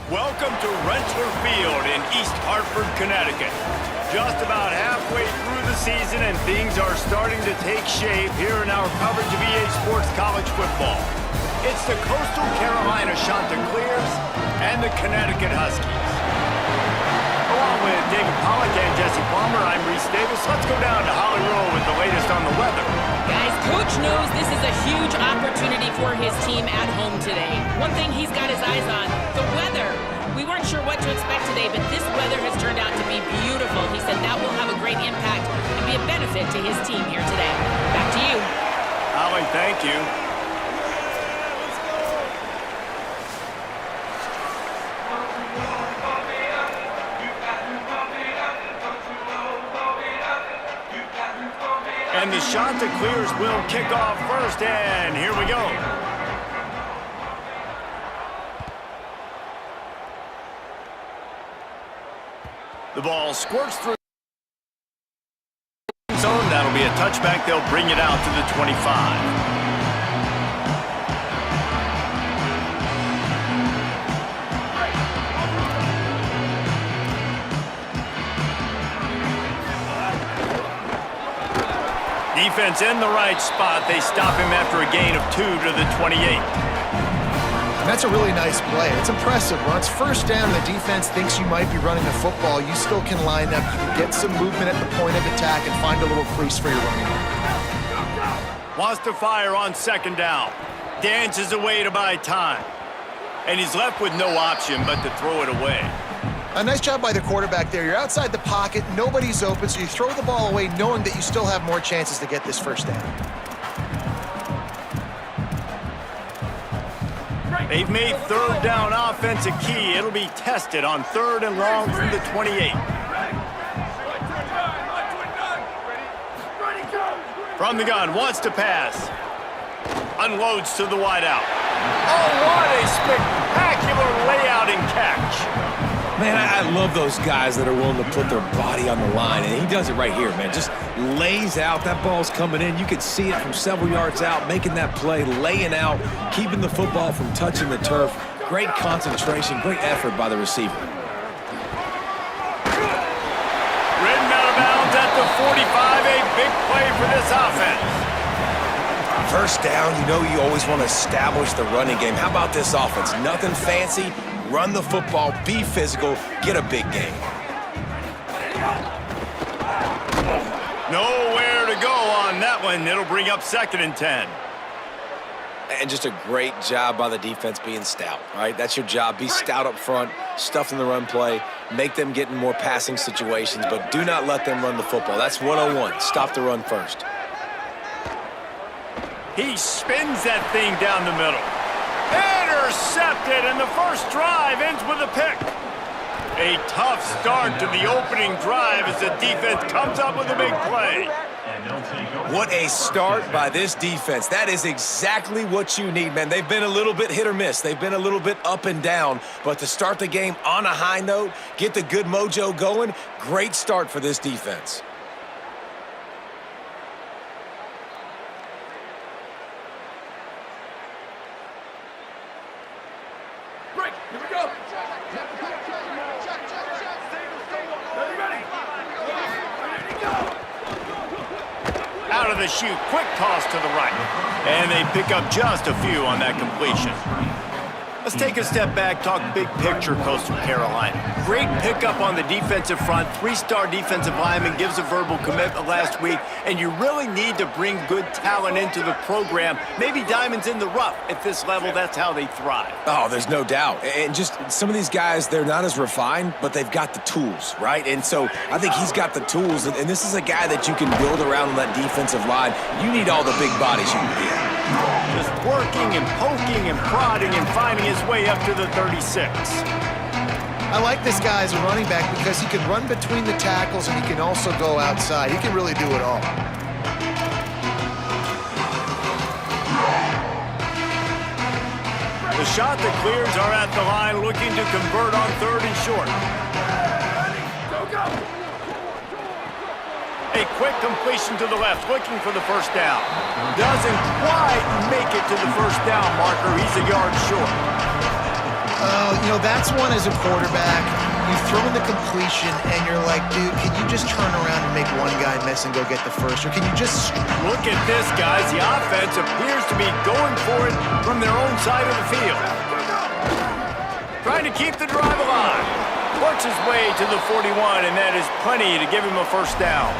Welcome to Rentler Field in East Hartford, Connecticut. Just about halfway through the season and things are starting to take shape here in our coverage of EA Sports College Football. It's the Coastal Carolina Chanticleers and the Connecticut Huskies. Along with David Pollack and Jesse Palmer, I'm Reese Davis. Let's go down to Holly Rowe with the latest on the weather. Guys, Coach knows this is a huge opportunity for his team at home today. One thing he's got his eyes on, the weather. We weren't sure what to expect today, but this weather has turned out to be beautiful. He said that will have a great impact and be a benefit to his team here today. Back to you. Holly, thank you. And the Chanticleers will kick off first, and here we go. The ball squirts through the zone. That'll be a touchback. They'll bring it out to the 25. Defense in the right spot. They stop him after a gain of 2 to the 28. That's a really nice play. It's impressive. When it's first down and the defense thinks you might be running the football, you still can line up. You can get some movement at the point of attack and find a little crease for your running back. Wants to fire on second down. Dances away to buy time. And he's left with no option but to throw it away. A nice job by the quarterback there. You're outside the pocket. Nobody's open, so you throw the ball away knowing that you still have more chances to get this first down. They've made third down offense a key. It'll be tested on 3rd and long from the 28. From the gun, wants to pass. Unloads to the wideout. Oh, what a spectacular layout and catch. Man, I love those guys that are willing to put their body on the line, and he does it right here, man. Just lays out. That ball's coming in. You can see it from several yards out, making that play, laying out, keeping the football from touching the turf. Great concentration, great effort by the receiver. Ridden out of bounds at the 45, a big play for this offense. First down, you know you always want to establish the running game. How about this offense? Nothing fancy. Run the football, be physical, get a big gain. Nowhere to go on that one. It'll bring up 2nd and 10. And just a great job by the defense being stout, right? That's your job. Be stout up front, stuff in the run play, make them get in more passing situations, but do not let them run the football. That's 101. Stop the run first. He spins that thing down the middle. Intercepted, and the first drive ends with a pick. A tough start to the opening drive as the defense comes up with a big play. What a start by this defense. That is exactly what you need, man. They've been a little bit hit or miss. They've been a little bit up and down, but to start the game on a high note, get the good mojo going, great start for this defense. Here we go. Out of the chute, quick toss to the right. And they pick up just a few on that completion. Let's take a step back, talk big picture Coastal Carolina. Great pickup on the defensive front. 3-star defensive lineman gives a verbal commitment last week, and you really need to bring good talent into the program. Maybe diamonds in the rough. At this level, that's how they thrive. Oh, there's no doubt. And just some of these guys, they're not as refined, but they've got the tools, right? And so I think he's got the tools, and this is a guy that you can build around on that defensive line. You need all the big bodies you can get. Just working and poking and prodding and finding his way up to the 36. I like this guy as a running back because he can run between the tackles and he can also go outside. He can really do it all. The Chanticleers are at the line looking to convert on 3rd and short. A quick completion to the left, looking for the first down. Doesn't quite make it to the first down marker. He's a yard short. That's one as a quarterback. You throw in the completion, and you're like, dude, can you just turn around and make one guy miss and go get the first? Or can you just... Look at this, guys. The offense appears to be going for it from their own side of the field. Trying to keep the drive alive. Works his way to the 41, and that is plenty to give him a first down.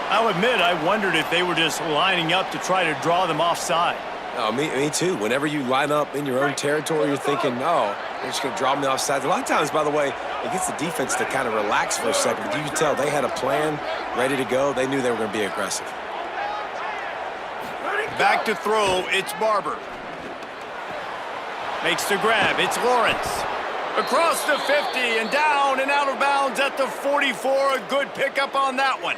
I'll admit, I wondered if they were just lining up to try to draw them offside. Oh, me too. Whenever you line up in your own territory, you're thinking, oh, they're just going to draw me offside. A lot of times, by the way, it gets the defense to kind of relax for a second. But you can tell they had a plan ready to go. They knew they were going to be aggressive. Back to throw, it's Barber. Makes the grab, it's Lawrence. Across the 50 and down and out of bounds at the 44. A good pickup on that one.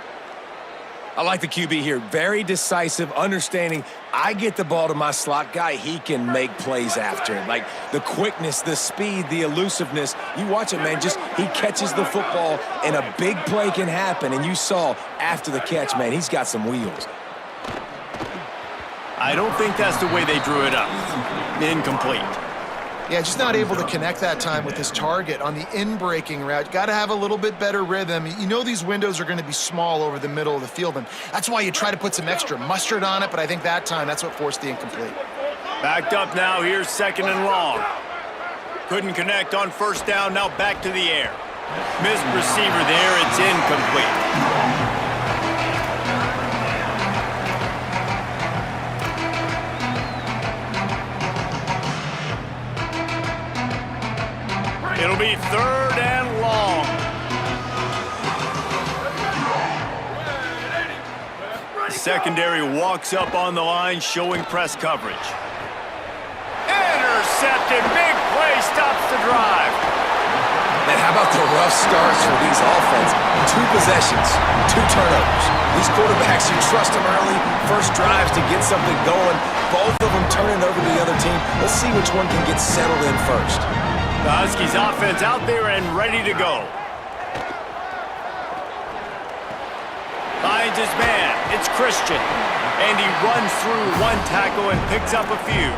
I like the QB here. Very decisive, understanding I get the ball to my slot guy, he can make plays after it. Like the quickness, the speed, the elusiveness. You watch it, man, just he catches the football and a big play can happen. And you saw after the catch, man, he's got some wheels. I don't think that's the way they drew it up. Incomplete. Yeah, just not able to connect that time with his target on the in-breaking route. Got to have a little bit better rhythm. You know these windows are going to be small over the middle of the field, and that's why you try to put some extra mustard on it, but I think that time, that's what forced the incomplete. Backed up now, here's second and long. Couldn't connect on first down, now back to the air. Missed receiver there, it's incomplete. It'll be third and long. Secondary walks up on the line, showing press coverage. Intercepted, big play, stops the drive. Man, how about the rough starts for these offense? 2 possessions, 2 turnovers. These quarterbacks, you trust them early, first drives to get something going. Both of them turning over to the other team. Let's see which one can get settled in first. The Huskies offense out there and ready to go. Finds his man. It's Christian. And he runs through one tackle and picks up a few.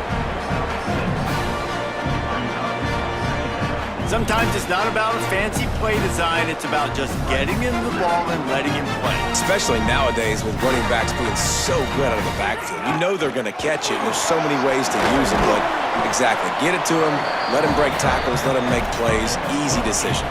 Sometimes it's not about a fancy play design. It's about just getting him the ball and letting him play. Especially nowadays with running backs being so good out of the backfield. You know they're going to catch it, and there's so many ways to use them. But exactly, get it to him, let him break tackles, let him make plays. Easy decision.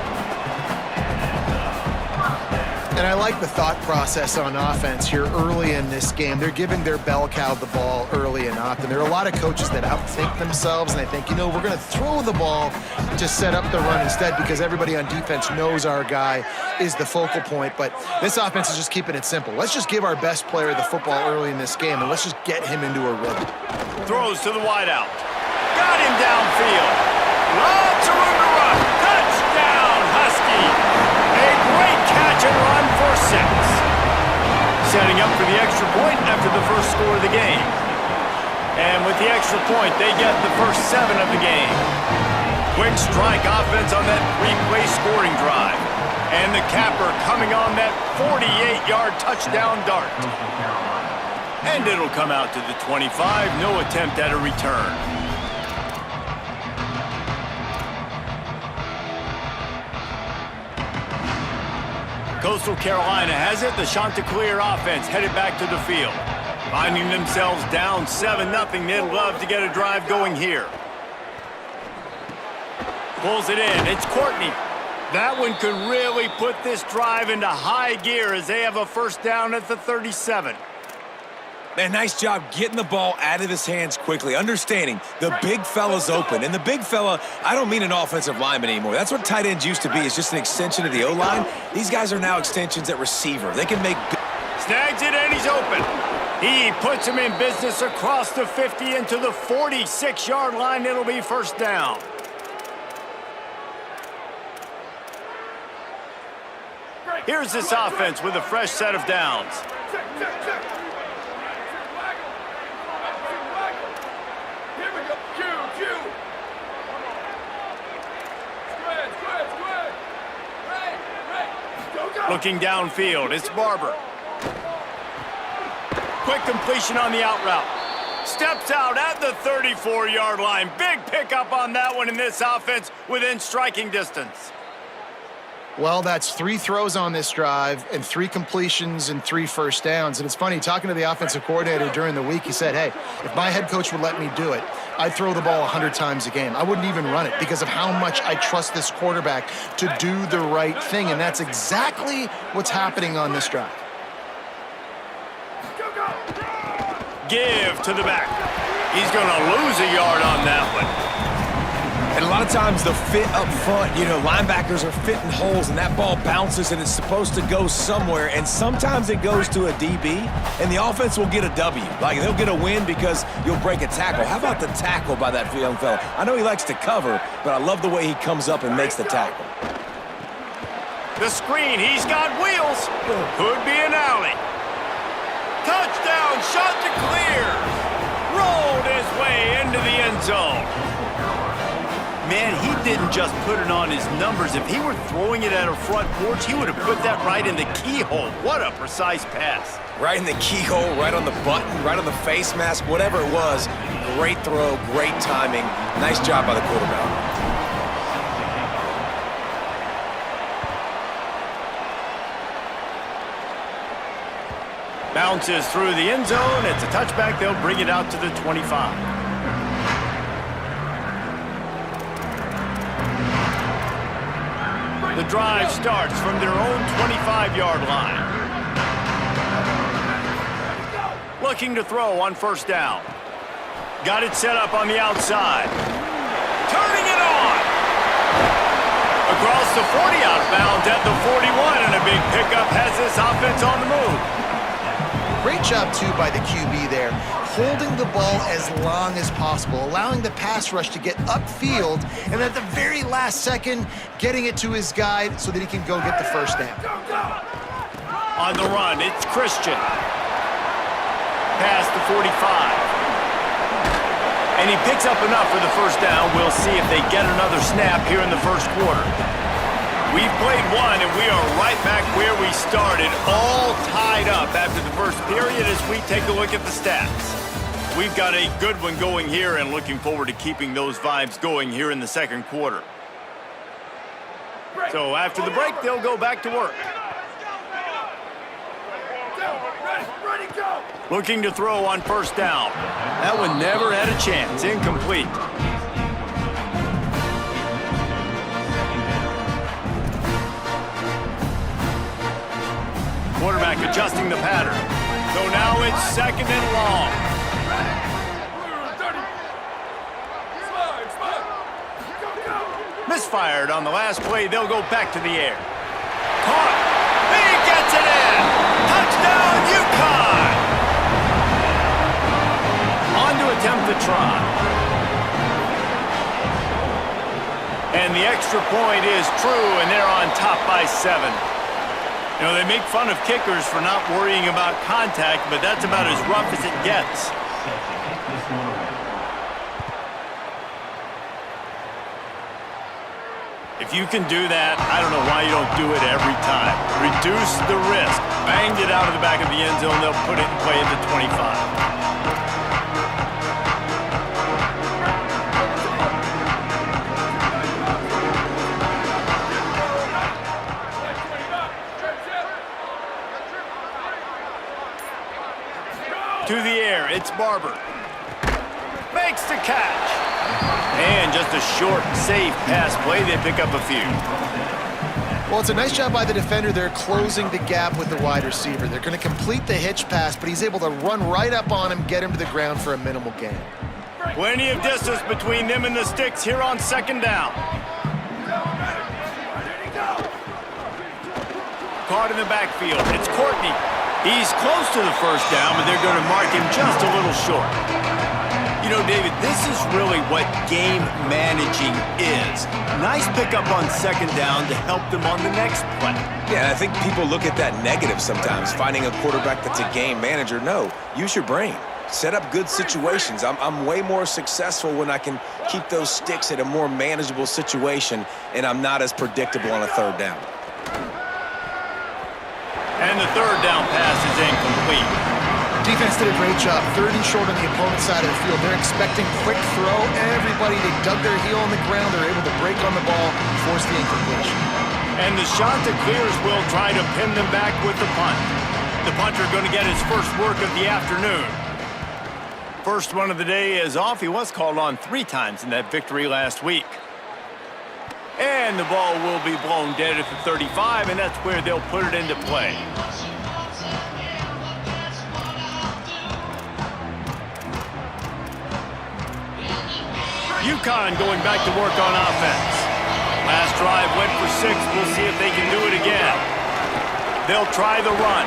And I like the thought process on offense here early in this game. They're giving their bell cow the ball early and often. There are a lot of coaches that outthink themselves, and they think, you know, we're going to throw the ball to set up the run instead because everybody on defense knows our guy is the focal point. But this offense is just keeping it simple. Let's just give our best player the football early in this game, and let's just get him into a rhythm. Throws to the wideout. Got him downfield. Lots of room to run. Touchdown, Husky. A great catch and run for 6. Setting up for the extra point after the first score of the game. And with the extra point, they get the first 7 of the game. Quick strike offense on that 3-play scoring drive. And the capper coming on that 48-yard touchdown dart. And it'll come out to the 25. No attempt at a return. Coastal Carolina has it. The Chanticleer offense headed back to the field. Finding themselves down 7-0. They'd love to get a drive going here. Pulls it in. It's Courtney. That one could really put this drive into high gear as they have a first down at the 37. Man, nice job getting the ball out of his hands quickly, understanding the big fella's open. And the big fella, I don't mean an offensive lineman anymore. That's what tight ends used to be. It's just an extension of the O-line. These guys are now extensions at receiver. They can make... Snags it, and he's open. He puts him in business across the 50 into the 46-yard line. It'll be first down. Here's this offense with a fresh set of downs. Looking downfield, it's Barber. Quick completion on the out route. steps out at the 34-yard line. Big pickup on that one in this offense within striking distance. Well, that's 3 throws on this drive and 3 completions and 3 first downs. And it's funny, talking to the offensive coordinator during the week, he said, hey, if my head coach would let me do it, I'd throw the ball 100 times a game. I wouldn't even run it because of how much I trust this quarterback to do the right thing. And that's exactly what's happening on this drive. Give to the back. He's going to lose a yard on that one. And a lot of times the fit up front, linebackers are fitting holes and that ball bounces and it's supposed to go somewhere. And sometimes it goes to a DB and the offense will get a W. Like they'll get a win because you'll break a tackle. How about the tackle by that young fella? I know he likes to cover, but I love the way he comes up and makes the tackle. The screen, he's got wheels. Could be an alley. Touchdown, shot to clear. Rolled his way into the end zone. Man, he didn't just put it on his numbers. If he were throwing it at a front porch, he would have put that right in the keyhole. What a precise pass. Right in the keyhole, right on the button, right on the face mask, whatever it was. Great throw, great timing. Nice job by the quarterback. Bounces through the end zone. It's a touchback. They'll bring it out to the 25. The drive starts from their own 25-yard line. Looking to throw on first down. Got it set up on the outside. Turning it on. Across the 40, out of bounds at the 41, and a big pickup has this offense on the move. Great job, too, by the QB there, holding the ball as long as possible, allowing the pass rush to get upfield, and at the very last second, getting it to his guy so that he can go get the first down. On the run, it's Christian. Past the 45. And he picks up enough for the first down. We'll see if they get another snap here in the first quarter. We've played one, and we are right back where we started, all tied up after the first period as we take a look at the stats. We've got a good one going here and looking forward to keeping those vibes going here in the second quarter. So after the break, they'll go back to work. Looking to throw on first down. That one never had a chance. Incomplete. Quarterback adjusting the pattern. So now it's second and long. Misfired on the last play. They'll go back to the air. Caught. He gets it in. Touchdown, UConn. On to attempt the try. And the extra point is true, and they're on top by 7. You know, they make fun of kickers for not worrying about contact, but that's about as rough as it gets. If you can do that, I don't know why you don't do it every time. Reduce the risk. Banged it out of the back of the end zone. They'll put it in play at the 25. To the air, it's Barber. Makes the catch. And just a short, safe pass play. They pick up a few. Well, it's a nice job by the defender. They're closing the gap with the wide receiver. They're going to complete the hitch pass, but he's able to run right up on him, get him to the ground for a minimal gain. Plenty of distance between them and the sticks here on second down. Caught in the backfield. It's Courtney. He's close to the first down, but they're going to mark him just a little short. You know, David, this is really what game managing is. Nice pickup on second down to help them on the next play. Yeah, I think people look at that negative sometimes, finding a quarterback that's a game manager. No, use your brain. Set up good situations. I'm way more successful when I can keep those sticks at a more manageable situation, and I'm not as predictable on a third down. And the third down pass is incomplete. Defense did a great job. 30 short on the opponent's side of the field. They're expecting quick throw. Everybody, they dug their heel on the ground. They're able to break on the ball, force the incompletion. And the shot that clears will try to pin them back with the punt. The punter going to get his first work of the afternoon. First one of the day is off. He was called on 3 times in that victory last week. And the ball will be blown dead at the 35, and that's where they'll put it into play. UConn going back to work on offense. Last drive went for 6. We'll see if they can do it again. They'll try the run.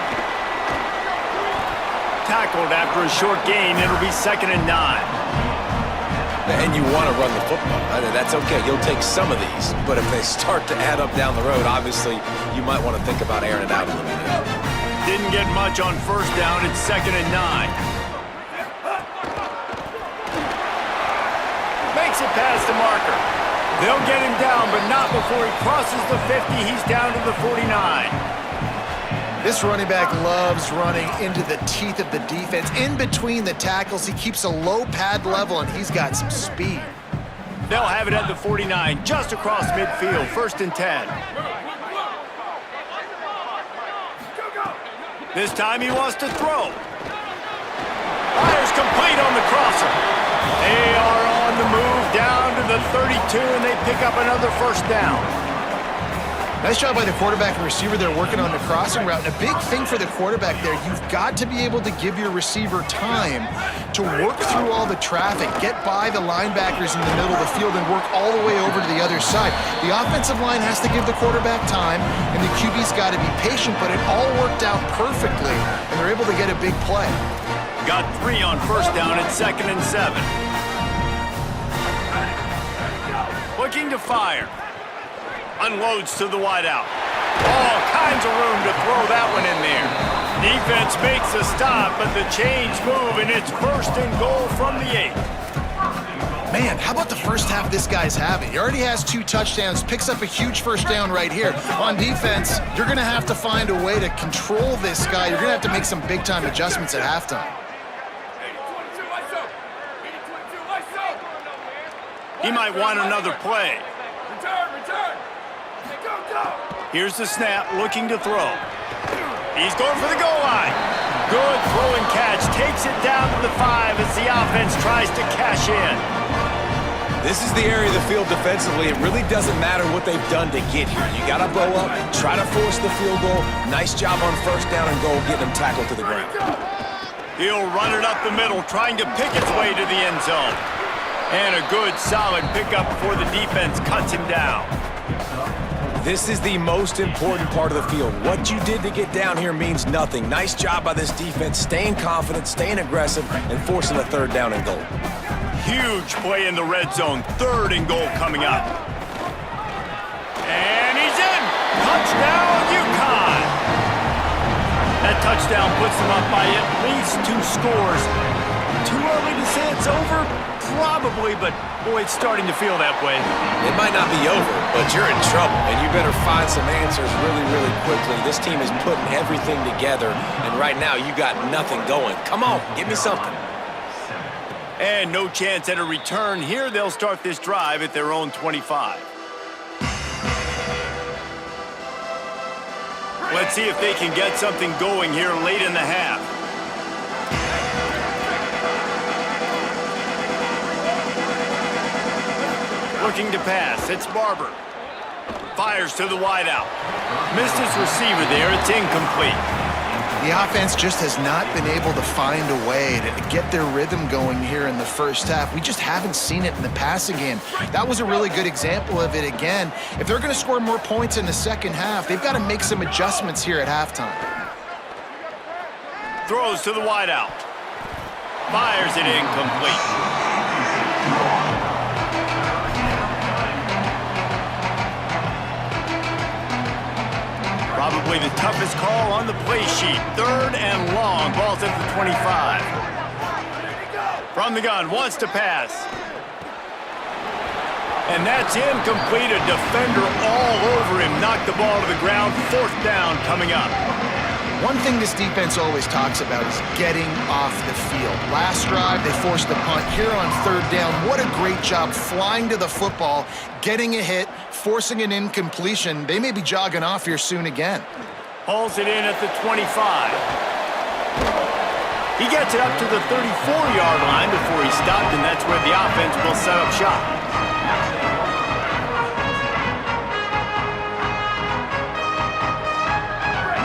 Tackled after a short gain. It'll be 2nd and 9. And you want to run the football. That's okay. You'll take some of these. But if they start to add up down the road, obviously, you might want to think about airing it out a little bit. Didn't get much on 1st down. It's 2nd and 9. Makes it past the marker. They'll get him down, but not before he crosses the 50. He's down to the 49. This running back loves running into the teeth of the defense. In between the tackles, he keeps a low pad level, and he's got some speed. They'll have it at the 49, just across midfield, 1st and 10. This time he wants to throw. Fires complete on the crosser. They are on the move down to the 32, and they pick up another 1st down. Nice job by the quarterback and receiver there working on the crossing route. And a big thing for the quarterback there, you've got to be able to give your receiver time to work through all the traffic, get by the linebackers in the middle of the field, and work all the way over to the other side. The offensive line has to give the quarterback time, and the QB's got to be patient, but it all worked out perfectly, and they're able to get a big play. Got 3 on 1st down at 2nd and 7. Looking to fire. Unloads to the wideout. All kinds of room to throw that one in there. Defense makes a stop, but the chains move, and it's 1st and goal from the 8. Man, how about the first half this guy's having? He already has 2 touchdowns, picks up a huge 1st down right here. On defense, you're going to have to find a way to control this guy. You're going to have to make some big-time adjustments at halftime. He might want another play. Here's the snap, looking to throw. He's going for the goal line. Good throw and catch. Takes it down to the 5 as the offense tries to cash in. This is the area of the field defensively. It really doesn't matter what they've done to get here. You got to bow up, try to force the field goal. Nice job on 1st down and goal, getting them tackled to the ground. He'll run it up the middle, trying to pick its way to the end zone. And a good, solid pickup before the defense cuts him down. This is the most important part of the field. What you did to get down here means nothing. Nice job by this defense, staying confident, staying aggressive, and forcing a 3rd down and goal. Huge play in the red zone. 3rd and goal coming up. And he's in. Touchdown, UConn. That touchdown puts them up by at least 2 scores. Too early to say it's over? Probably, but boy, it's starting to feel that way. It might not be over, but you're in trouble, and you better find some answers really, really quickly. This team is putting everything together, and right now you got nothing going. Come on, give me something. And no chance at a return here. They'll start this drive at their own 25. Let's see if they can get something going here late in the half. Looking to pass, it's Barber. Fires to the wideout. Missed his receiver there, it's incomplete. The offense just has not been able to find a way to get their rhythm going here in the first half. We just haven't seen it in the passing game. That was a really good example of it again. If they're going to score more points in the second half, they've got to make some adjustments here at halftime. Throws to the wideout. Fires it incomplete. Probably the toughest call on the play sheet. 3rd and long. Ball's at the 25. From the gun, wants to pass. And that's incomplete. A defender all over him. Knocked the ball to the ground. 4th down coming up. One thing this defense always talks about is getting off the field. Last drive, they forced the punt. Here on third down, what a great job flying to the football, getting a hit, forcing an incompletion. They may be jogging off here soon again. Hauls it in at the 25. He gets it up to the 34-yard line before he stopped, and that's where the offense will set up shop.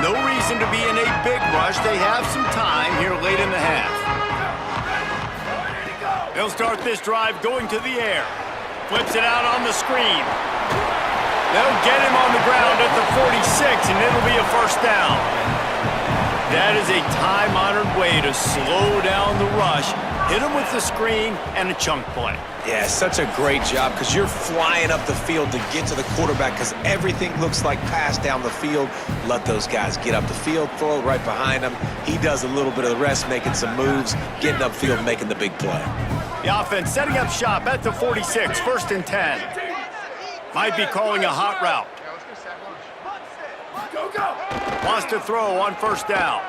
No reason to be in a big rush. They have some time here late in the half. They'll start this drive going to the air. Flips it out on the screen. They'll get him on the ground at the 46, and it'll be a first down. That is a time-honored way to slow down the rush, hit him with the screen, and a chunk play. Yeah, such a great job because you're flying up the field to get to the quarterback because everything looks like pass down the field. Let those guys get up the field, throw it right behind him. He does a little bit of the rest, making some moves, getting upfield, making the big play. The offense setting up shop at the 46, 1st and 10. Might be calling a hot route. Wants to throw on first down.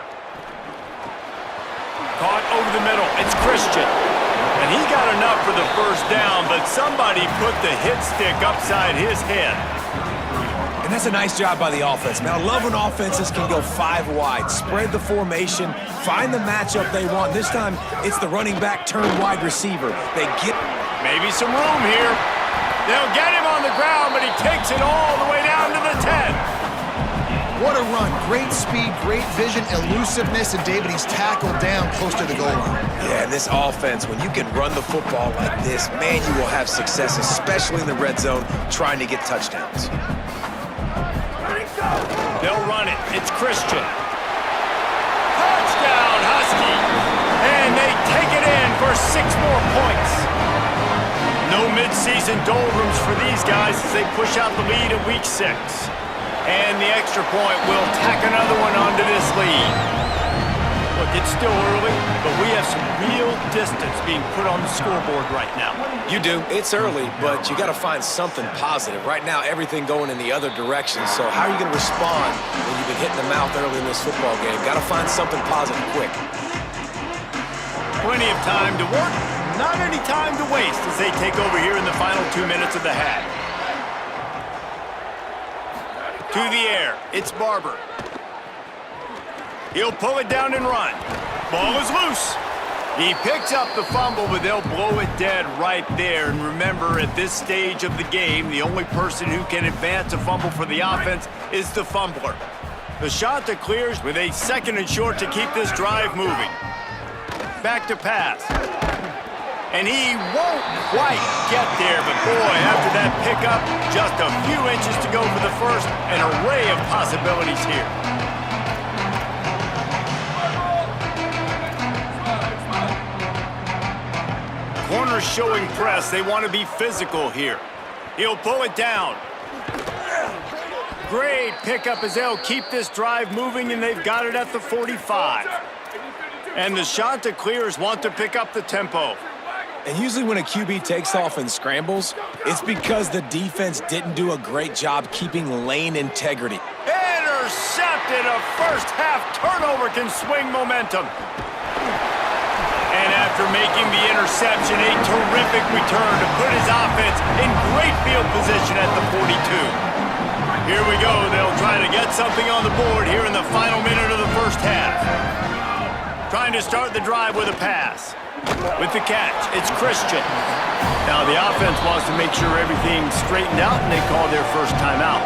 Caught over the middle. It's Christian. And he got enough for the first down, but somebody put the hit stick upside his head. And that's a nice job by the offense. Man, I love when offenses can go 5 wide, spread the formation, find the matchup they want. This time, it's the running back turned wide receiver. They get maybe some room here. They'll get him on the ground, but he takes it all the way down to the 10. What a run. Great speed, great vision, elusiveness, and David, he's tackled down close to the goal line. Yeah, and this offense, when you can run the football like this, man, you will have success, especially in the red zone, trying to get touchdowns. They'll run it. It's Christian. Touchdown, Husky. And they take it in for 6 more points. No midseason doldrums for these guys as they push out the lead in week 6. And the extra point will tack another one onto this lead. Look, it's still early, but we have some real distance being put on the scoreboard right now. You do. It's early, but you got to find something positive. Right now, everything going in the other direction. So how are you going to respond when you've been hitting the mouth early in this football game? Got to find something positive quick. Plenty of time to work, not any time to waste as they take over here in the final 2 minutes of the half. To the air, it's Barber. He'll pull it down and run. Ball is loose. He picks up the fumble, but they'll blow it dead right there. And remember, at this stage of the game, the only person who can advance a fumble for the offense is the fumbler. The shot that clears with a 2nd and short to keep this drive moving. Back to pass. And he won't quite get there, but boy, after that pickup, just a few inches to go for the first, an array of possibilities here. Corners showing press. They want to be physical here. He'll pull it down. Great pickup as they'll keep this drive moving, and they've got it at the 45. And the shot that clears want to pick up the tempo. And usually when a QB takes off and scrambles, it's because the defense didn't do a great job keeping lane integrity. Intercepted. A first-half turnover can swing momentum. And after making the interception, a terrific return to put his offense in great field position at the 42. Here we go. They'll try to get something on the board here in the final minute of the first half. Trying to start the drive with a pass. With the catch, it's Christian. Now the offense wants to make sure everything's straightened out, and they call their first timeout.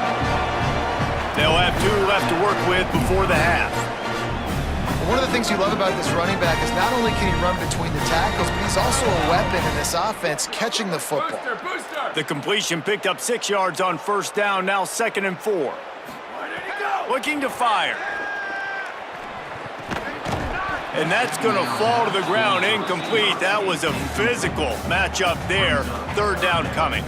They'll have 2 left to work with before the half. One of the things you love about this running back is not only can he run between the tackles, but he's also a weapon in this offense catching the football. The completion picked up 6 yards on first down, now 2nd and 4. Looking to fire. And that's going to fall to the ground incomplete. That was a physical matchup there. 3rd down coming.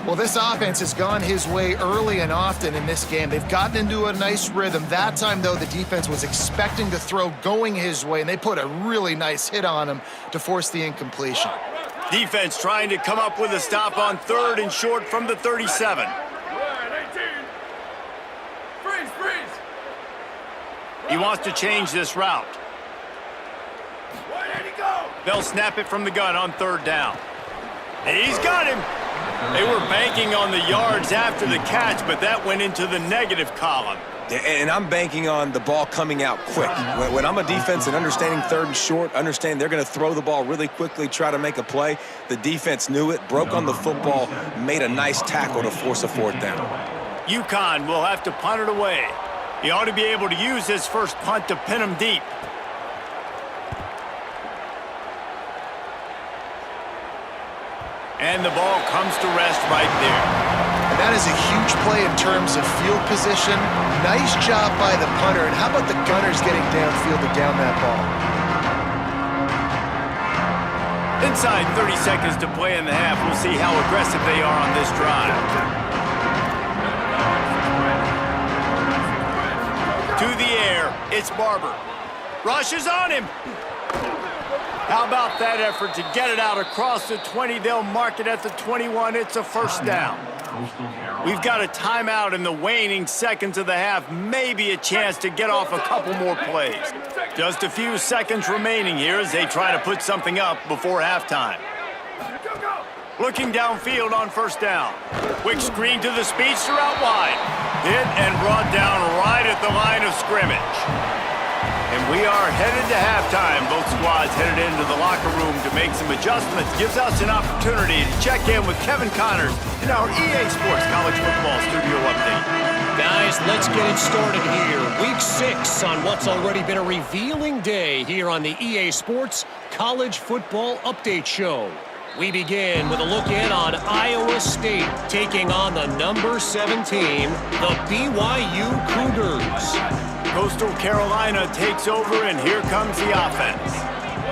Well, this offense has gone his way early and often in this game. They've gotten into a nice rhythm. That time, though, the defense was expecting to throw going his way, and they put a really nice hit on him to force the incompletion. Defense trying to come up with a stop on 3rd and short from the 37. He wants to change this route. They'll snap it from the gun on 3rd down. And he's got him. They were banking on the yards after the catch, but that went into the negative column. And I'm banking on the ball coming out quick. When I'm a defense and understanding 3rd and short, understand they're going to throw the ball really quickly, try to make a play. The defense knew it, broke on the football, made a nice tackle to force a 4th down. UConn will have to punt it away. He ought to be able to use his first punt to pin him deep. And the ball comes to rest right there. And that is a huge play in terms of field position. Nice job by the punter. And how about the gunners getting downfield to down that ball? Inside 30 seconds to play in the half. We'll see how aggressive they are on this drive. To the air, it's Barber. Rush is on him. How about that effort to get it out across the 20? They'll mark it at the 21. It's a 1st down. We've got a timeout in the waning seconds of the half. Maybe a chance to get off a couple more plays. Just a few seconds remaining here as they try to put something up before halftime. Looking downfield on 1st down. Quick screen to the speedster out wide. Hit and brought down right at the line of scrimmage. And we are headed to halftime. Both squads headed into the locker room to make some adjustments. Gives us an opportunity to check in with Kevin Connors in our EA Sports College Football Studio Update. Guys, let's get it started here. Week 6 on what's already been a revealing day here on the EA Sports College Football Update Show. We begin with a look in on Iowa State taking on the number 7 team, the BYU Cougars. Coastal Carolina takes over, and here comes the offense.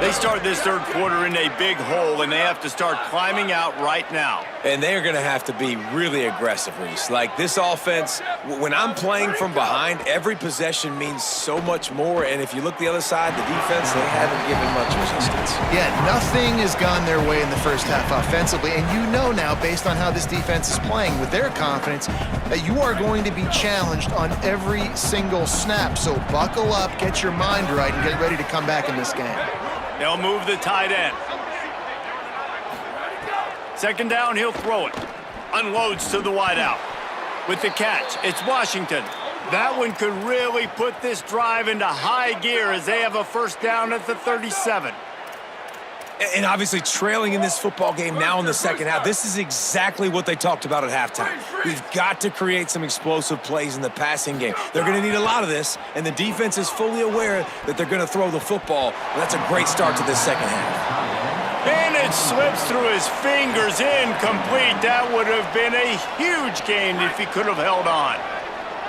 They start this 3rd quarter in a big hole, and they have to start climbing out right now. And they're going to have to be really aggressive, Reese. Like, this offense, when I'm playing from behind, every possession means so much more. And if you look the other side, the defense, they haven't given much resistance. Yeah, nothing has gone their way in the first half offensively. And you know now, based on how this defense is playing with their confidence, that you are going to be challenged on every single snap. So buckle up, get your mind right, and get ready to come back in this game. They'll move the tight end. 2nd down, he'll throw it. Unloads to the wideout. With the catch, it's Washington. That one could really put this drive into high gear as they have a 1st down at the 37. And obviously trailing in this football game now in the 2nd half, this is exactly what they talked about at halftime. We've got to create some explosive plays in the passing game. They're going to need a lot of this, and the defense is fully aware that they're going to throw the football. And that's a great start to this 2nd half. And it slips through his fingers, incomplete. That would have been a huge gain if he could have held on.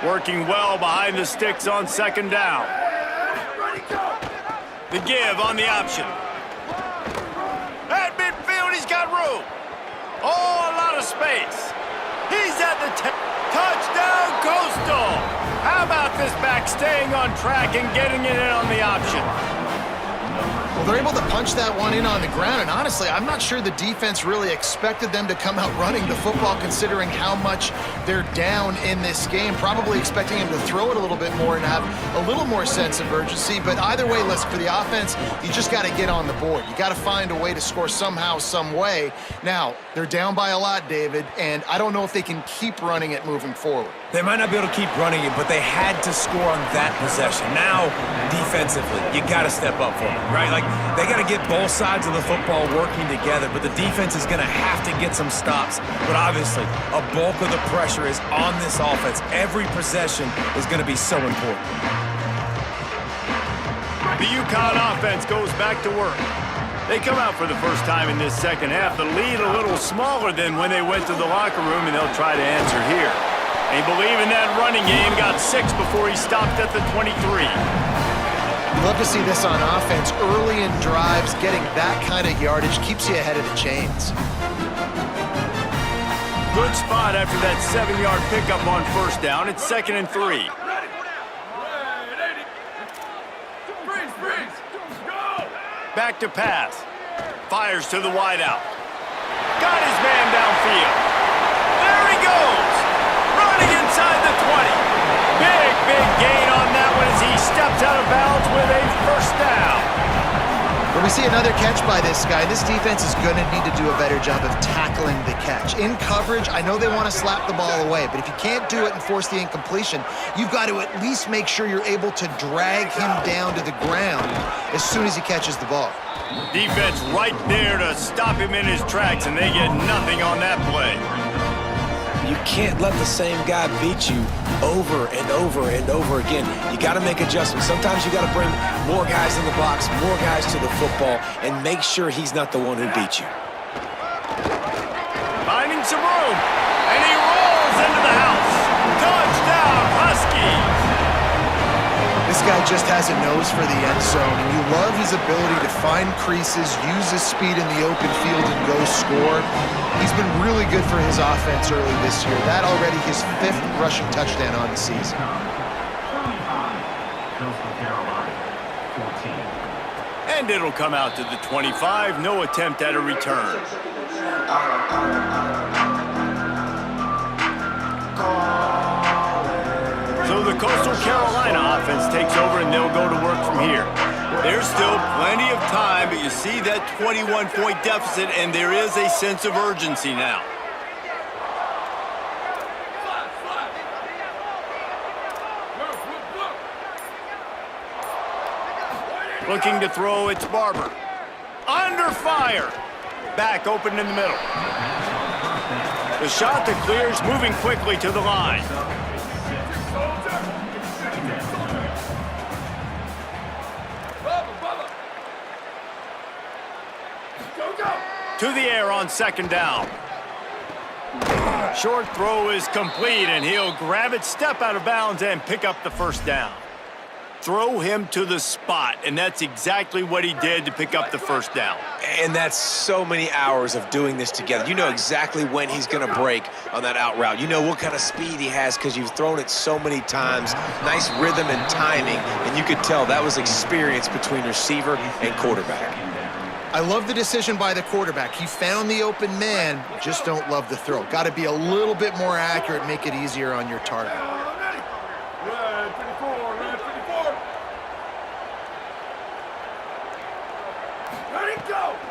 Working well behind the sticks on 2nd down. The give on the option. At midfield, he's got room. Oh, a lot of space. He's at the touchdown, Coastal. How about this back staying on track and getting it in on the option? Well, they're able to punch that one in on the ground, and honestly, I'm not sure the defense really expected them to come out running the football considering how much they're down in this game. Probably expecting them to throw it a little bit more and have a little more sense of urgency, but either way, listen, for the offense, you just got to get on the board. You got to find a way to score somehow, some way. Now, they're down by a lot, David, and I don't know if they can keep running it moving forward. They might not be able to keep running it, but they had to score on that possession. Now, defensively, you got to step up for them, right? Like, they got to get both sides of the football working together, but the defense is going to have to get some stops. But obviously, a bulk of the pressure is on this offense. Every possession is going to be so important. The UConn offense goes back to work. They come out for the first time in this 2nd half. The lead a little smaller than when they went to the locker room, and they'll try to answer here. They believe in that running game. Got 6 before he stopped at the 23. You love to see this on offense. Early in drives, getting that kind of yardage keeps you ahead of the chains. Good spot after that 7-yard pickup on 1st down. It's 2nd and 3. Back to pass. Fires to the wideout. Got his man downfield. There he goes. Running inside the 20. Big gain on that one as he steps see another catch by this guy. This defense is going to need to do a better job of tackling the catch. In coverage, I know they want to slap the ball away, but if you can't do it and force the incompletion, you've got to at least make sure you're able to drag him down to the ground as soon as he catches the ball. Defense right there to stop him in his tracks, and they get nothing on that play. You can't let the same guy beat you over and over and over again. You got to make adjustments. Sometimes you got to bring more guys in the box, more guys to the football, and make sure he's not the one who beat you. Finding some room, and he rolls into the house. Touchdown, Huskies! This guy just has a nose for the end zone, and you love his ability to find creases, use his speed in the open field, and go score. He's been really good for his offense early this year. That already his 5th rushing touchdown on the season. And it'll come out to the 25. No attempt at a return. So the Coastal Carolina offense takes over, and they'll go to work from here. There's still plenty of time, but you see that 21-point deficit, and there is a sense of urgency now. Looking to throw, it's Barber. Under fire. Back open in the middle. The shot that clears, moving quickly to the line. To the air on 2nd down. Short throw is complete, and he'll grab it, step out of bounds, and pick up the 1st down. Throw him to the spot, and that's exactly what he did to pick up the 1st down. And that's so many hours of doing this together. You know exactly when he's going to break on that out route. You know what kind of speed he has because you've thrown it so many times. Nice rhythm and timing, and you could tell that was experience between receiver and quarterback. I love the decision by the quarterback. He found the open man, just don't love the throw. Got to be a little bit more accurate, make it easier on your target.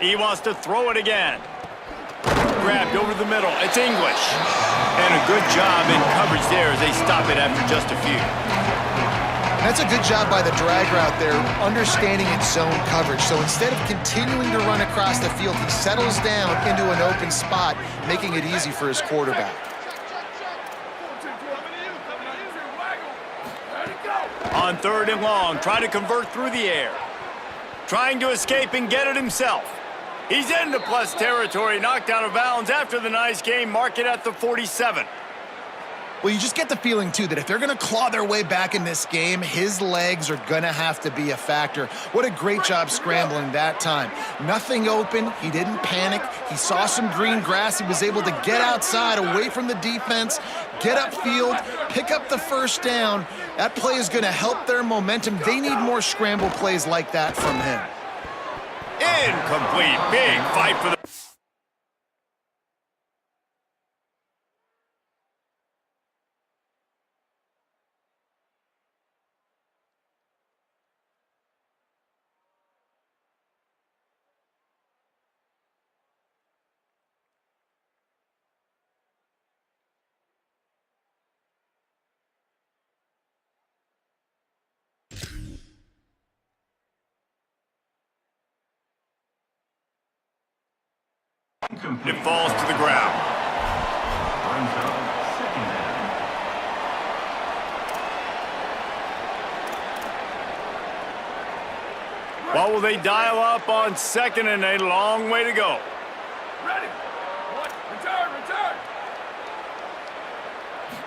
He wants to throw it again. Grabbed over the middle. It's English. And a good job in coverage there as they stop it after just a few. That's a good job by the drag route there, understanding its zone coverage. So instead of continuing to run across the field, he settles down into an open spot, making it easy for his quarterback. On 3rd and long, trying to convert through the air. Trying to escape and get it himself. He's into plus territory, knocked out of bounds after the nice game, mark it at the 47. Well, you just get the feeling, too, that if they're going to claw their way back in this game, his legs are going to have to be a factor. What a great job scrambling that time. Nothing open. He didn't panic. He saw some green grass. He was able to get outside, away from the defense, get upfield, pick up the 1st down. That play is going to help their momentum. They need more scramble plays like that from him. Incomplete. Big fight for the... It falls to the ground. What will they dial up on 2nd and a long way to go? Ready. Return.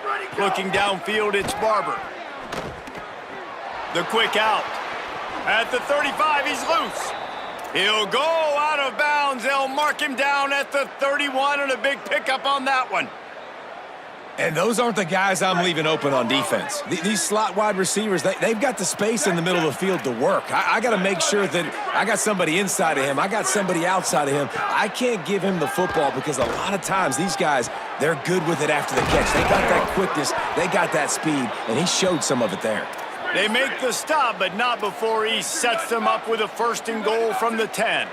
Ready, go. Looking downfield, it's Barber. The quick out. At the 35, he's loose. He'll go out of bounds. They'll mark him down at the 31, and a big pickup on that one. And those aren't the guys I'm leaving open on defense. These slot wide receivers, they've got the space in the middle of the field to work. I got to make sure that I got somebody inside of him. I got somebody outside of him. I can't give him the football because a lot of times these guys, they're good with it after the catch. They got that quickness. They got that speed, and he showed some of it there. They make the stop, but not before he sets them up with a 1st and goal from the 10.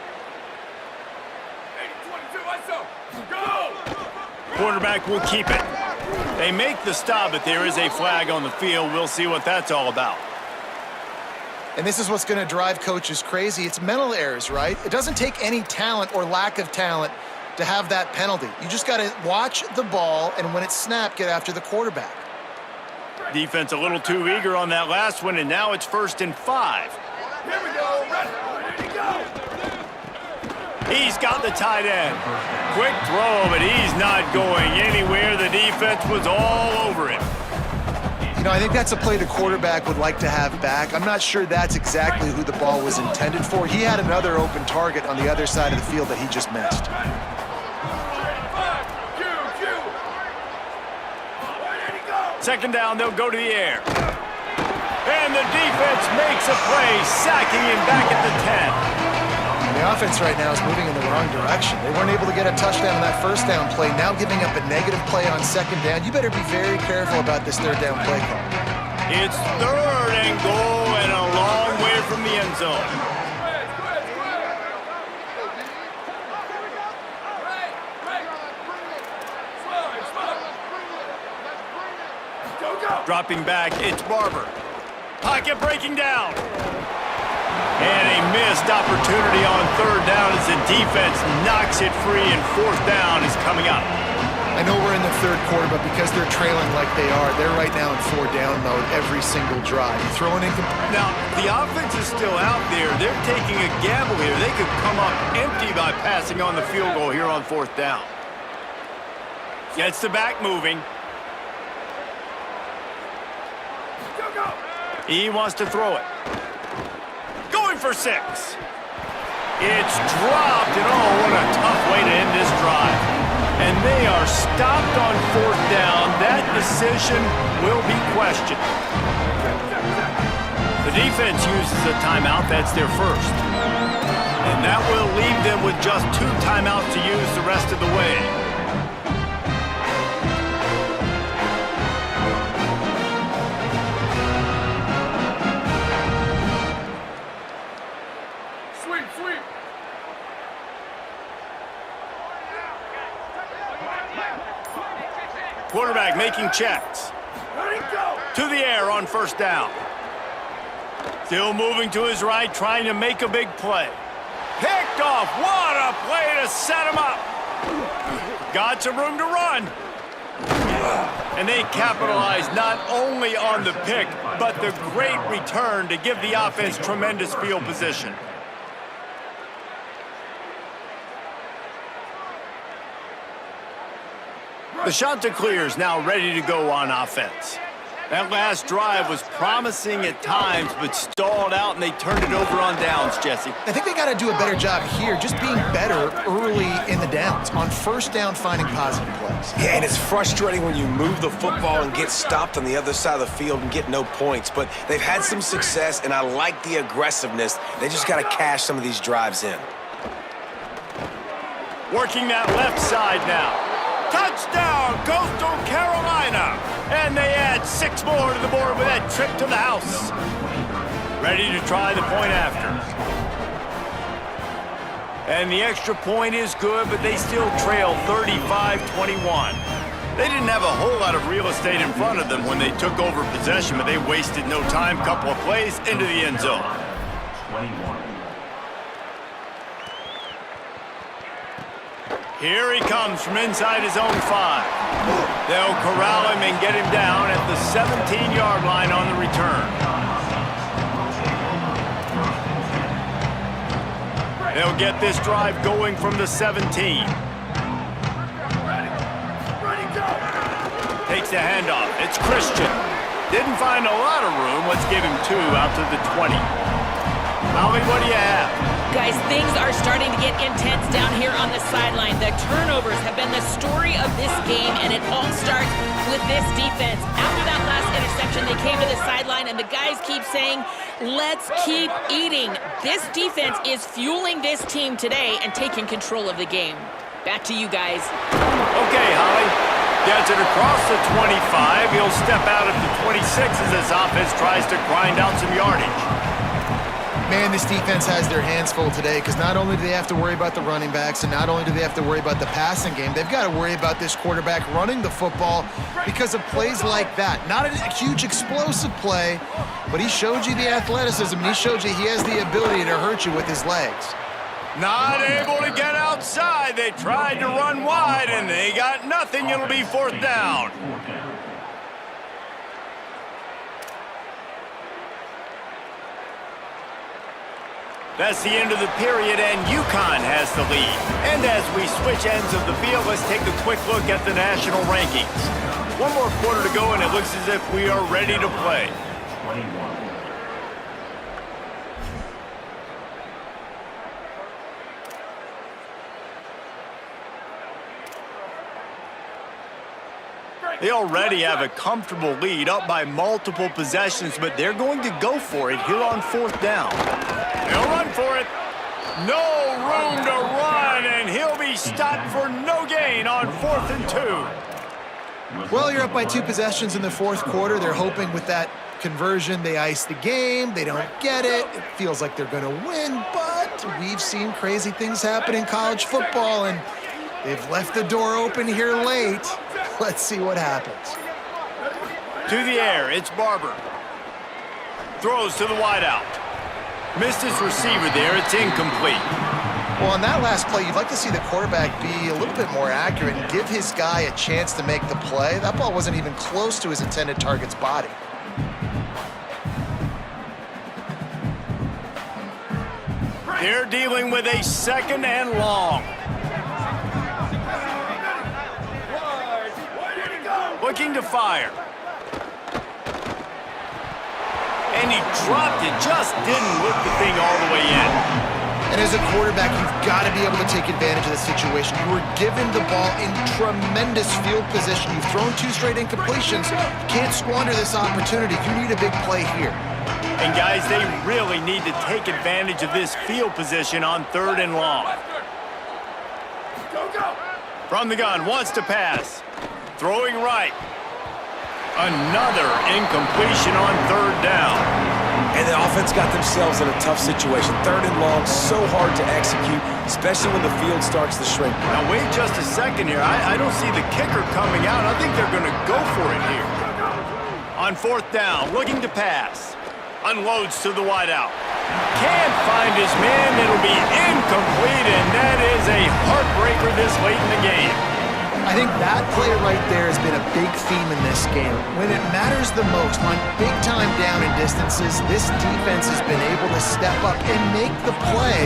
22, let's go! Quarterback will keep it. They make the stop, but there is a flag on the field. We'll see what that's all about. And this is what's going to drive coaches crazy. It's mental errors, right? It doesn't take any talent or lack of talent to have that penalty. You just got to watch the ball, and when it's snapped, get after the quarterback. Defense a little too eager on that last one, and now it's 1st and 5. Here we go, ready to go! He's got the tight end. Quick throw, but he's not going anywhere. The defense was all over him. You know, I think that's a play the quarterback would like to have back. I'm not sure that's exactly who the ball was intended for. He had another open target on the other side of the field that he just missed. Second down, they'll go to the air. And the defense makes a play, sacking him back at the 10. The offense right now is moving in the wrong direction. They weren't able to get a touchdown on that 1st down play, now giving up a negative play on 2nd down. You better be very careful about this 3rd down play call. It's 3rd and goal and a long way from the end zone. Dropping back, it's Barber. Pocket breaking down. And a missed opportunity on 3rd down as the defense knocks it free, and 4th down is coming up. I know we're in the 3rd quarter, but because they're trailing like they are, they're right now in 4 down mode every single drive. You throw an incomplete. Now, the offense is still out there. They're taking a gamble here. They could come up empty by passing on the field goal here on 4th down. Gets the back moving. He wants to throw it. Going for 6. It's dropped, and oh, what a tough way to end this drive. And they are stopped on 4th down. That decision will be questioned. The defense uses a timeout. That's their 1st. And that will leave them with just 2 timeouts to use the rest of the way. Quarterback making checks. To the air on 1st down. Still moving to his right, trying to make a big play. Picked off. What a play to set him up. Got some room to run. And they capitalized not only on the pick, but the great return to give the offense tremendous field position. The Chanticleer is now ready to go on offense. That last drive was promising at times, but stalled out, and they turned it over on downs, Jesse. I think they got to do a better job here, just being better early in the downs, on 1st down finding positive plays. Yeah, and it's frustrating when you move the football and get stopped on the other side of the field and get no points, but they've had some success, and I like the aggressiveness. They just got to cash some of these drives in. Working that left side now. Touchdown, Coastal Carolina! And they add 6 more to the board with that trip to the house. Ready to try the point after. And the extra point is good, but they still trail 35-21. They didn't have a whole lot of real estate in front of them when they took over possession, but they wasted no time. Couple of plays into the end zone. 21. Here he comes from inside his own 5. They'll corral him and get him down at the 17-yard line on the return. They'll get this drive going from the 17. Takes the handoff. It's Christian. Didn't find a lot of room. Let's give him 2 out to the 20. Holly, what do you have? Guys, things are starting to get intense down here on the sideline. The turnovers have been the story of this game, and it all starts with this defense. After that last interception, they came to the sideline, and the guys keep saying, let's keep eating. This defense is fueling this team today and taking control of the game. Back to you guys. Okay, Holly. Gets it across the 25. He'll step out at the 26 as this offense tries to grind out some yardage. Man, this defense has their hands full today because not only do they have to worry about the running backs and not only do they have to worry about the passing game, they've got to worry about this quarterback running the football because of plays like that. Not a huge explosive play, but he showed you the athleticism. He showed you he has the ability to hurt you with his legs. Not able to get outside. They tried to run wide, and they got nothing. It'll be 4th down. That's the end of the period, and UConn has the lead. And as we switch ends of the field, let's take a quick look at the national rankings. One more quarter to go, and it looks as if we are ready to play. 21. They already have a comfortable lead, up by multiple possessions, but they're going to go for it here on 4th down. They'll run for it. No room to run, and he'll be stopped for no gain on 4th and 2. Well, you're up by 2 possessions in the 4th quarter. They're hoping with that conversion they ice the game. They don't get it. It feels like they're going to win, but we've seen crazy things happen in college football, and they've left the door open here late. Let's see what happens. To the air, it's Barber. Throws to the wideout. Missed his receiver there, it's incomplete. Well, on that last play, you'd like to see the quarterback be a little bit more accurate and give his guy a chance to make the play. That ball wasn't even close to his intended target's body. They're dealing with a 2nd and long. Looking to fire. And he dropped it, just didn't whip the thing all the way in. And as a quarterback, you've got to be able to take advantage of the situation. You were given the ball in tremendous field position. You've thrown 2 straight incompletions. You can't squander this opportunity. You need a big play here. And guys, they really need to take advantage of this field position on 3rd and long. From the gun, wants to pass. Throwing right. Another incompletion on 3rd down. And the offense got themselves in a tough situation. 3rd and long, so hard to execute, especially when the field starts to shrink. Now wait just a second here. I don't see the kicker coming out. I think they're going to go for it here. On 4th down, looking to pass. Unloads to the wideout. Can't find his man. It'll be incomplete, and that is a heartbreaker this late in the game. I think that play right there has been a big theme in this game. When it matters the most, on big-time down and distances, this defense has been able to step up and make the play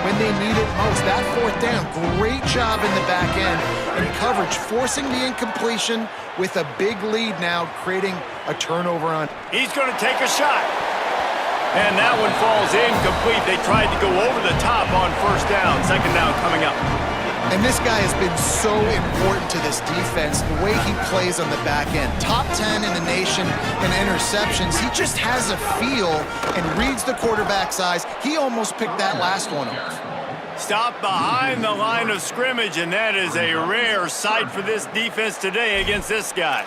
when they need it most. That 4th down, great job in the back end and coverage, forcing the incompletion with a big lead now, creating a turnover on. He's going to take a shot. And that one falls incomplete. They tried to go over the top on 1st down. 2nd down coming up. And this guy has been so important to this defense, the way he plays on the back end. Top 10 in the nation in interceptions. He just has a feel and reads the quarterback's eyes. He almost picked that last one off. Stopped behind the line of scrimmage, and that is a rare sight for this defense today against this guy.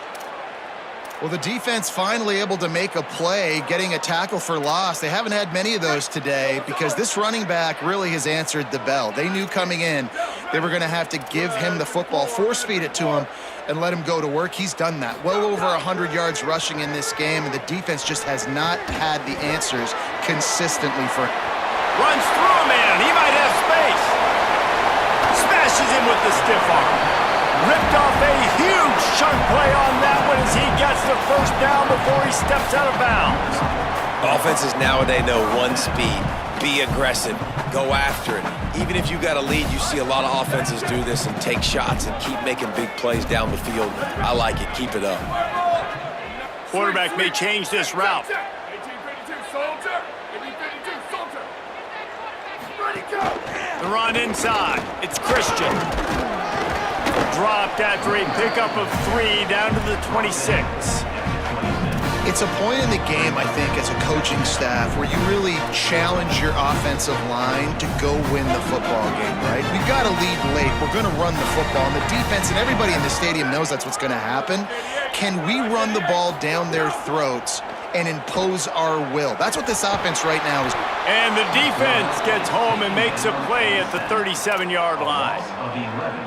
Well, the defense finally able to make a play, getting a tackle for loss. They haven't had many of those today because this running back really has answered the bell. They knew coming in they were going to have to give him the football, force-feed it to him, and let him go to work. He's done that. Well over 100 yards rushing in this game, and the defense just has not had the answers consistently for him. Runs through a man. He might have space. Smashes him with the stiff arm. Ripped off a huge chunk play on that one as he gets the 1st down before he steps out of bounds. Offenses nowadays know one speed. Be aggressive. Go after it. Even if you got a lead, you see a lot of offenses do this and take shots and keep making big plays down the field. I like it. Keep it up. Quarterback may change this route. 1852 soldier. 1852 soldier. Ready, go. The run inside. It's Christian. Dropped after a pickup of 3 down to the 26. If It's a point in the game, I think, as a coaching staff where you really challenge your offensive line to go win the football game, right? We've got to lead late. We're going to run the football. And the defense and everybody in the stadium knows that's what's going to happen. Can we run the ball down their throats and impose our will? That's what this offense right now is. And the defense gets home and makes a play at the 37-yard line.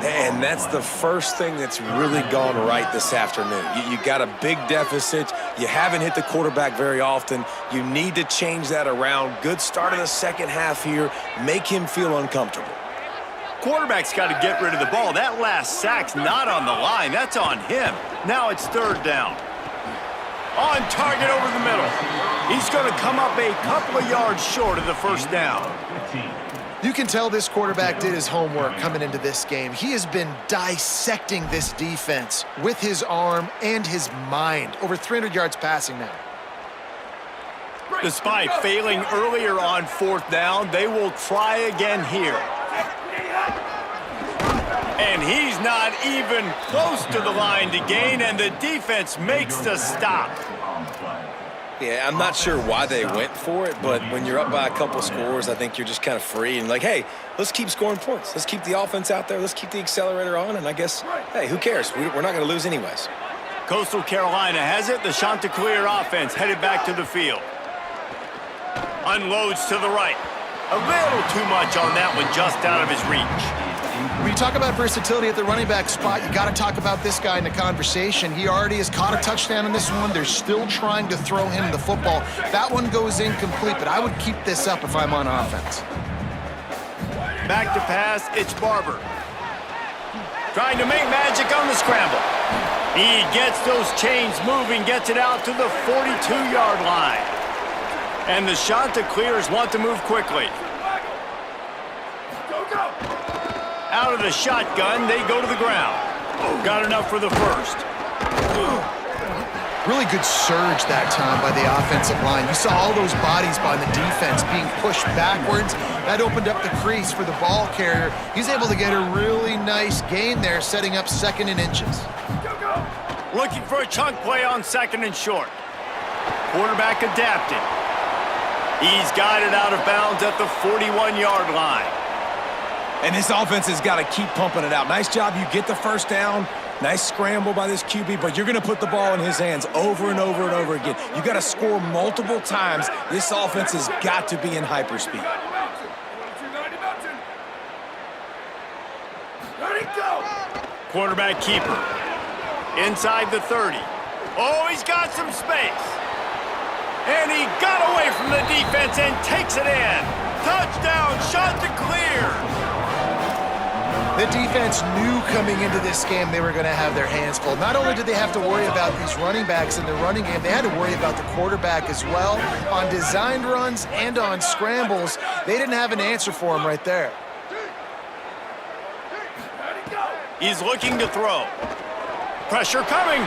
And that's the first thing that's really gone right this afternoon. You got a big deficit. You haven't hit the quarterback very often. You need to change that around. Good start of the second half here. Make him feel uncomfortable. Quarterback's got to get rid of the ball. That last sack's not on the line. That's on him. Now it's third down. On target over the middle. He's going to come up a couple of yards short of the first down. You can tell this quarterback did his homework coming into this game. He has been dissecting this defense with his arm and his mind. Over 300 yards passing now. Despite failing earlier on fourth down, they will try again here. And he's not even close to the line to gain, and the defense makes the stop. Yeah, I'm not sure why they went for it, but when you're up by a couple scores, I think you're just kind of free and like, hey, let's keep scoring points. Let's keep the offense out there. Let's keep the accelerator on, and I guess, hey, who cares? We're not going to lose anyways. Coastal Carolina has it. The Chanticleer offense headed back to the field. Unloads to the right. A little too much on that one, just out of his reach. When you talk about versatility at the running back spot, you got to talk about this guy in the conversation. He already has caught a touchdown in this one. They're still trying to throw him the football. That one goes incomplete, but I would keep this up if I'm on offense. Back to pass, it's Barber. Trying to make magic on the scramble. He gets those chains moving, gets it out to the 42-yard line. And the Chanticleers want to move quickly. Out of the shotgun, they go to the ground. Got enough for the first. Really good surge that time by the offensive line. You saw all those bodies by the defense being pushed backwards. That opened up the crease for the ball carrier. He's able to get a really nice gain there, setting up 2nd and inches. Looking for a chunk play on 2nd and short. Quarterback adapting. He's got it out of bounds at the 41-yard line. And this offense has got to keep pumping it out. Nice job. You get the first down. Nice scramble by this QB, but you're going to put the ball in his hands over and over and over again. You got to score multiple times. This offense has got to be in hyperspeed. Quarterback keeper. Inside the 30. Oh, he's got some space. And he got away from the defense and takes it in. Touchdown, Chanticleer. The defense knew coming into this game they were going to have their hands full. Not only did they have to worry about these running backs in the running game, they had to worry about the quarterback as well. On designed runs and on scrambles, they didn't have an answer for him right there. He's looking to throw. Pressure coming.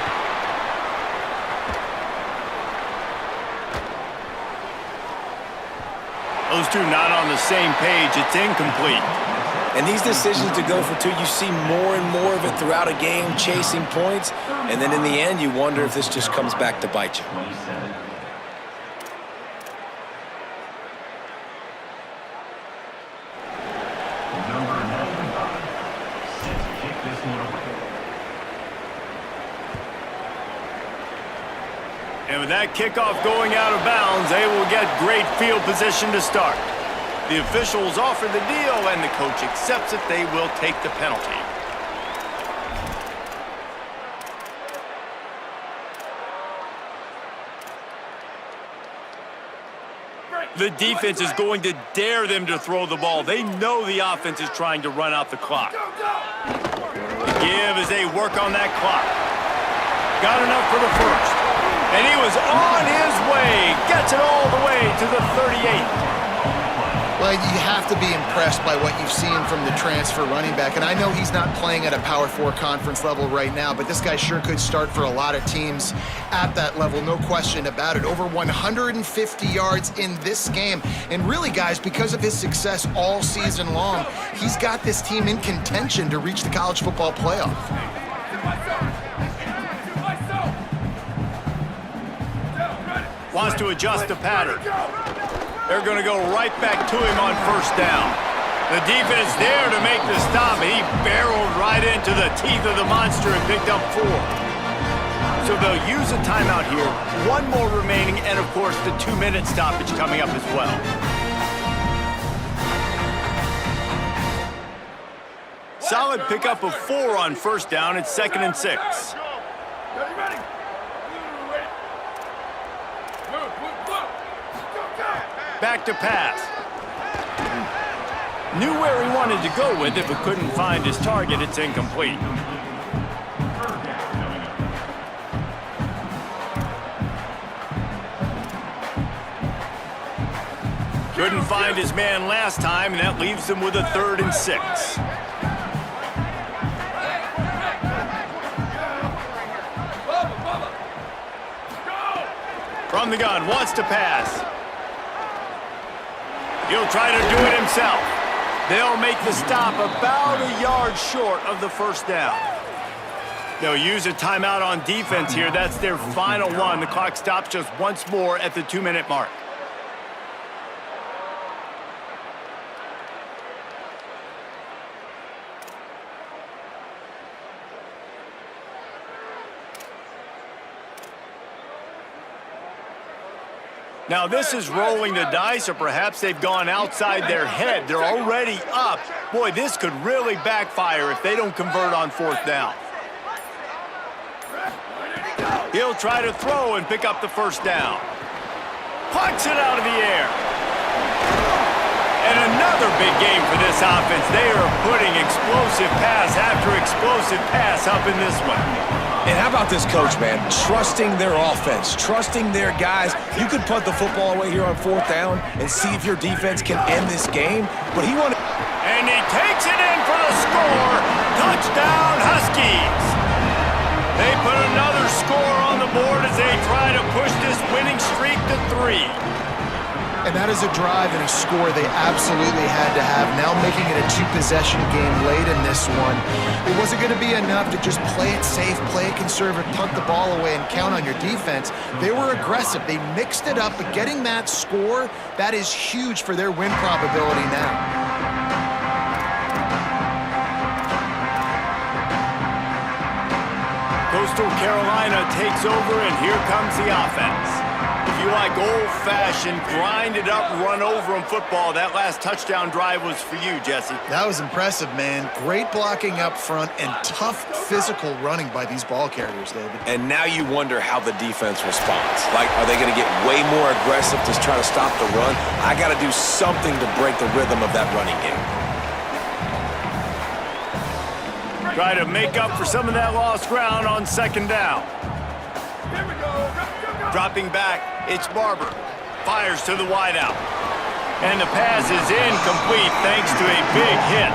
Those two not on the same page. It's incomplete. And these decisions to go for two, you see more and more of it throughout a game, chasing points. And then in the end, you wonder if this just comes back to bite you. And with that kickoff going out of bounds, they will get great field position to start. The officials offer the deal, and the coach accepts it. They will take the penalty. The defense is going to dare them to throw the ball. They know the offense is trying to run out the clock. The give as they work on that clock. Got enough for the first. And he was on his way. Gets it all the way to the 38. Well, you have to be impressed by what you've seen from the transfer running back. And I know he's not playing at a Power 4 conference level right now, but this guy sure could start for a lot of teams at that level, no question about it. Over 150 yards in this game. And really, guys, because of his success all season long, he's got this team in contention to reach the college football playoff. wants to adjust the pattern. They're going to go right back to him on first down. The defense there to make the stop. He barreled right into the teeth of the monster and picked up 4. So they'll use a timeout here. 1 more remaining, and of course the 2-minute stoppage coming up as well. Solid pickup of 4 on first down. It's 2nd and 6. Back to pass. Knew where he wanted to go with it, but couldn't find his target. It's incomplete. Couldn't find his man last time, and that leaves him with a 3rd and 6. From the gun, wants to pass. He'll try to do it himself. They'll make the stop about a yard short of the first down. They'll use a timeout on defense here. That's their final one. The clock stops just once more at the 2-minute mark. Now this is rolling the dice, or perhaps they've gone outside their head. They're already up. Boy, this could really backfire if they don't convert on 4th down. He'll try to throw and pick up the first down. Punts it out of the air. And another big game for this offense. They are putting explosive pass after explosive pass up in this one. And how about this coach, man? Trusting their offense, trusting their guys. You could punt the football away here on 4th down and see if your defense can end this game. But he wanted... And he takes it in for the score. Touchdown, Huskies. They put another score on the board as they try to push this winning streak to 3. And that is a drive and a score they absolutely had to have. Now making it a 2-possession game late in this one. It wasn't going to be enough to just play it safe, play it conservative, punt the ball away, and count on your defense. They were aggressive. They mixed it up, but getting that score, that is huge for their win probability now. Coastal Carolina takes over, and here comes the offense. If you like old-fashioned, grind-it-up, run-over-'em football, that last touchdown drive was for you, Jesse. That was impressive, man. Great blocking up front and tough physical running by these ball carriers, David. And now you wonder how the defense responds. Like, are they going to get way more aggressive to try to stop the run? I got to do something to break the rhythm of that running game. Try to make up for some of that lost ground on 2nd down. Here we go. Dropping back, it's Barber. Fires to the wideout. And the pass is incomplete thanks to a big hit.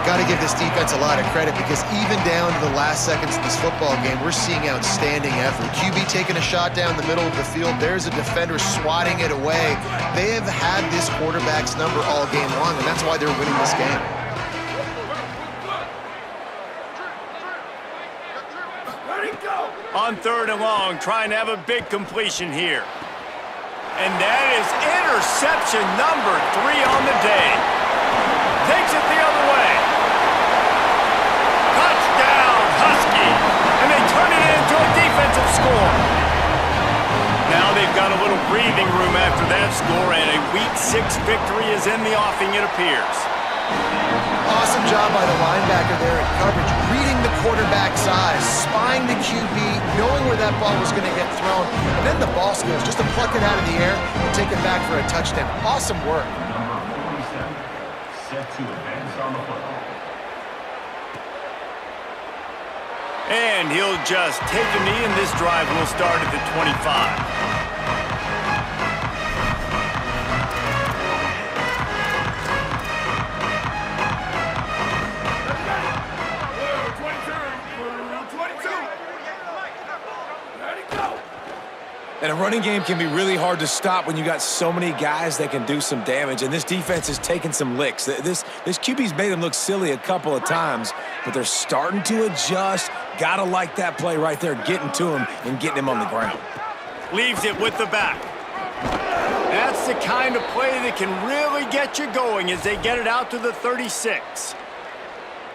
Got to give this defense a lot of credit because even down to the last seconds of this football game, we're seeing outstanding effort. QB taking a shot down the middle of the field. There's a defender swatting it away. They have had this quarterback's number all game long, and that's why they're winning this game. On 3rd and long, trying to have a big completion here. And that is interception number 3 on the day. Takes it the other way. Touchdown, Huskies. And they turn it into a defensive score. Now they've got a little breathing room after that score, and a Week 6 victory is in the offing, it appears. Awesome job by the linebacker there in coverage, reading the quarterback's eyes, spying the QB, knowing where that ball was going to get thrown, and then the ball skills just to pluck it out of the air and take it back for a touchdown. Awesome work. Number 47, set to advance on the football. And he'll just take a knee, and this drive will start at the 25. And a running game can be really hard to stop when you got so many guys that can do some damage. And this defense is taking some licks. This QB's made them look silly a couple of times, but they're starting to adjust. Gotta like that play right there, getting to him and getting him on the ground. Leaves it with the back. That's the kind of play that can really get you going as they get it out to the 36.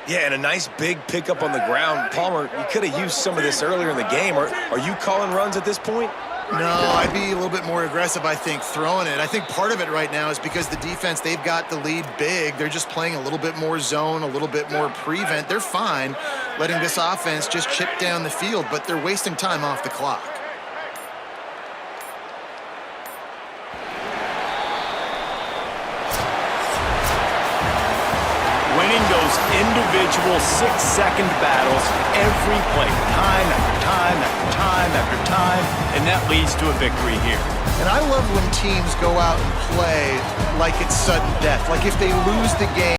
Yeah, and a nice big pickup on the ground. Palmer, you could have used some of this earlier in the game. Are you calling runs at this point? No, I'd be a little bit more aggressive, I think, throwing it. I think part of it right now is because the defense, they've got the lead big. They're just playing a little bit more zone, a little bit more prevent. They're fine letting this offense just chip down the field, but they're wasting time off the clock. Winning those individual 6-second battles every play, time after time after time after time, and that leads to a victory here. And I love when teams go out and play like it's sudden death. Like if they lose the game,